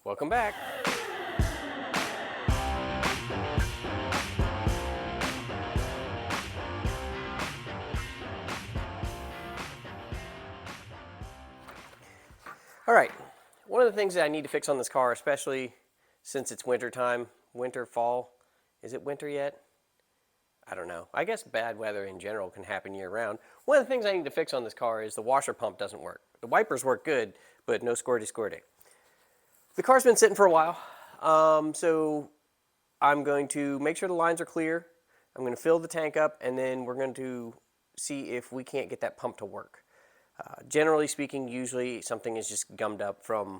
Welcome back. All right, one of the things that I need to fix on this car, especially since it's winter time, winter, fall, is it winter yet? I don't know. I guess bad weather in general can happen year round. One of the things I need to fix on this car is the washer pump doesn't work. The wipers work good, but no squirty squirty. The car's been sitting for a while, so I'm going to make sure the lines are clear. I'm going to fill the tank up, and then we're going to see if we can't get that pump to work. Generally speaking, usually something is just gummed up from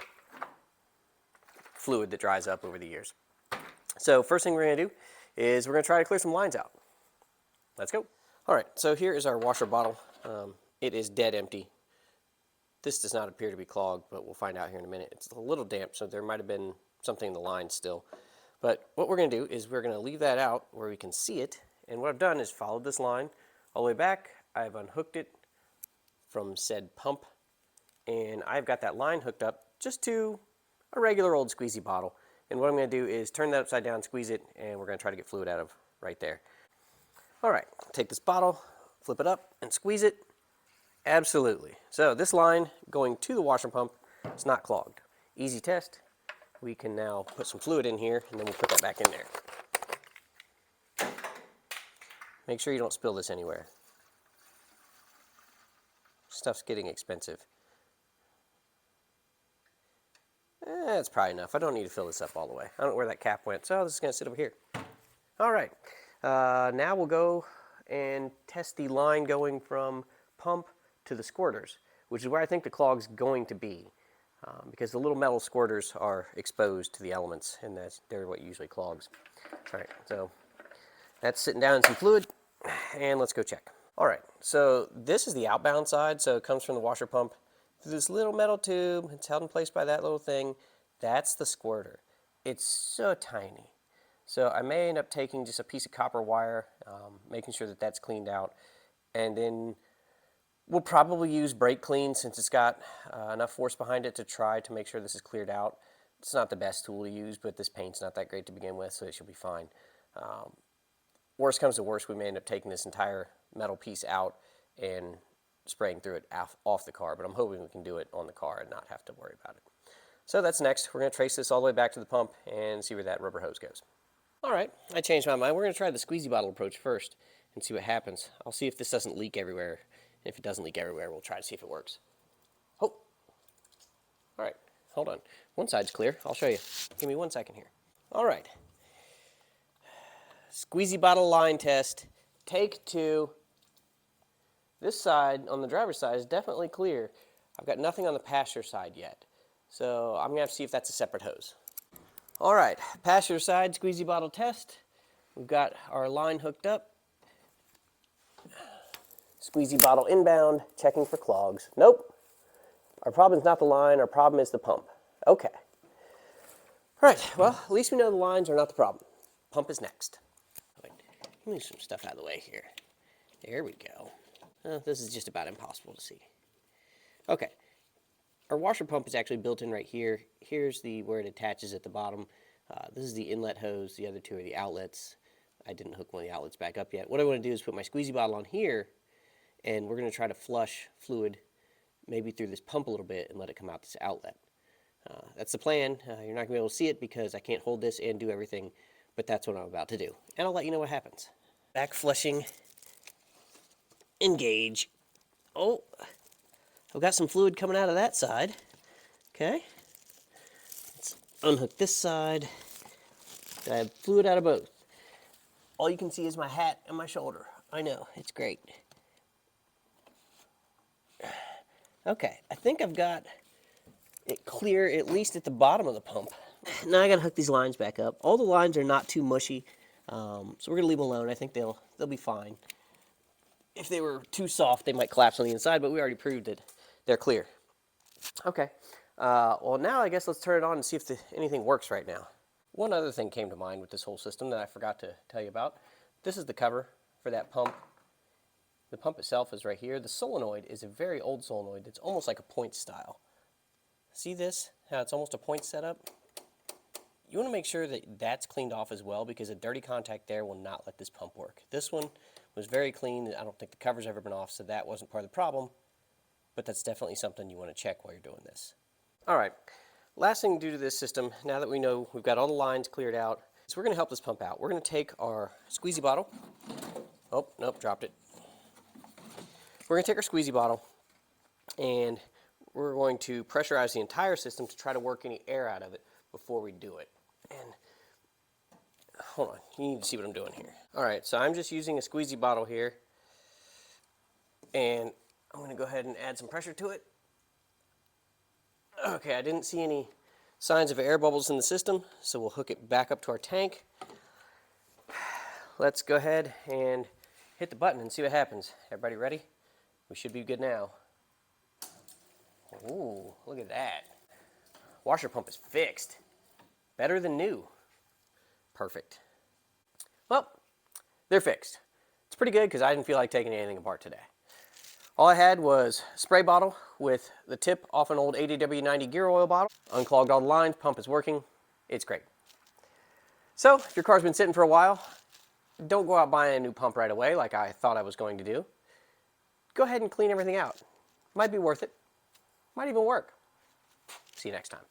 fluid that dries up over the years. So first thing we're going to do is we're going to try to clear some lines out. Let's go. All right, so here is our washer bottle. It is dead empty. This does not appear to be clogged, but we'll find out here in a minute. It's a little damp, so there might have been something in the line still. But what we're going to do is we're going to leave that out where we can see it. And what I've done is followed this line all the way back. I've unhooked it from said pump, and I've got that line hooked up just to a regular old squeezy bottle. And what I'm going to do is turn that upside down, squeeze it, and we're going to try to get fluid out of right there. All right, take this bottle, flip it up, and squeeze it. Absolutely. So this line going to the washer pump is not clogged. Easy test. We can now put some fluid in here, and then we'll put that back in there. Make sure you don't spill this anywhere. Stuff's getting expensive. That's probably enough. I don't need to fill this up all the way. I don't know where that cap went, so this is going to sit over here. All right. Now we'll go and test the line going from pump to the squirters, which is where I think the clog's going to be, because the little metal squirters are exposed to the elements, and they're what usually clogs. All right, so that's sitting down in some fluid, and let's go check. All right, so this is the outbound side, so it comes from the washer pump through this little metal tube. It's held in place by that little thing. That's the squirter. It's so tiny. So I may end up taking just a piece of copper wire, making sure that that's cleaned out, and then we'll probably use brake clean since it's got enough force behind it to try to make sure this is cleared out. It's not the best tool to use, but this paint's not that great to begin with, so it should be fine. Worst comes to worst, we may end up taking this entire metal piece out and spraying through it off the car, but I'm hoping we can do it on the car and not have to worry about it. So that's next. We're going to trace this all the way back to the pump and see where that rubber hose goes. All right, I changed my mind. We're going to try the squeezy bottle approach first and see what happens. I'll see if this doesn't leak everywhere. If it doesn't leak everywhere, we'll try to see if it works. Oh, all right, hold on. One side's clear. I'll show you. Give me 1 second here. All right. Squeezy bottle line test. Take 2. This side, on the driver's side, is definitely clear. I've got nothing on the passenger side yet. So I'm going to have to see if that's a separate hose. All right, passenger side squeezy bottle test. We've got our line hooked up. Squeezy bottle inbound, checking for clogs. Nope. Our problem is not the line, our problem is the pump. Okay. All right, well, at least we know the lines are not the problem. Pump is next. Let me move some stuff out of the way here. There we go. This is just about impossible to see. Okay. Our washer pump is actually built in right here. Here's where it attaches at the bottom. This is the inlet hose. The other two are the outlets. I didn't hook one of the outlets back up yet. What I want to do is put my squeezy bottle on here, and we're going to try to flush fluid maybe through this pump a little bit and let it come out this outlet. That's the plan. You're not going to be able to see it because I can't hold this and do everything, but that's what I'm about to do. And I'll let you know what happens. Back flushing. Engage. Oh, I've got some fluid coming out of that side. Okay. Let's unhook this side. I have fluid out of both. All you can see is my hat and my shoulder. I know, it's great. Okay, I think I've got it clear, at least at the bottom of the pump. Now I gotta hook these lines back up. All the lines are not too mushy, so we're gonna leave them alone. I think they'll be fine. If they were too soft, they might collapse on the inside, but we already proved that they're clear. Okay, well now I guess let's turn it on and see if anything works right now. One other thing came to mind with this whole system that I forgot to tell you about. This is the cover for that pump. The pump itself is right here. The solenoid is a very old solenoid that's almost like a point style. See this? How it's almost a point setup? you want to make sure that that's cleaned off as well, because a dirty contact there will not let this pump work. This one was very clean. I don't think the cover's ever been off, so that wasn't part of the problem, but that's definitely something you want to check while you're doing this. All right, last thing to do to this system, now that we know we've got all the lines cleared out, is we're going to help this pump out. We're going to take our squeezy bottle. Oh, nope, dropped it. We're going to take our squeezy bottle and we're going to pressurize the entire system to try to work any air out of it before we do it. And hold on, you need to see what I'm doing here. All right, so I'm just using a squeezy bottle here, and I'm going to go ahead and add some pressure to it. Okay, I didn't see any signs of air bubbles in the system, so we'll hook it back up to our tank. Let's go ahead and hit the button and see what happens. Everybody ready? We should be good now. Ooh, look at that. Washer pump is fixed. Better than new. Perfect. Well, they're fixed. It's pretty good because I didn't feel like taking anything apart today. All I had was a spray bottle with the tip off an old ADW90 gear oil bottle. Unclogged all the lines, pump is working. It's great. So, if your car's been sitting for a while, don't go out buying a new pump right away like I thought I was going to do. Go ahead and clean everything out. Might be worth it. Might even work. See you next time.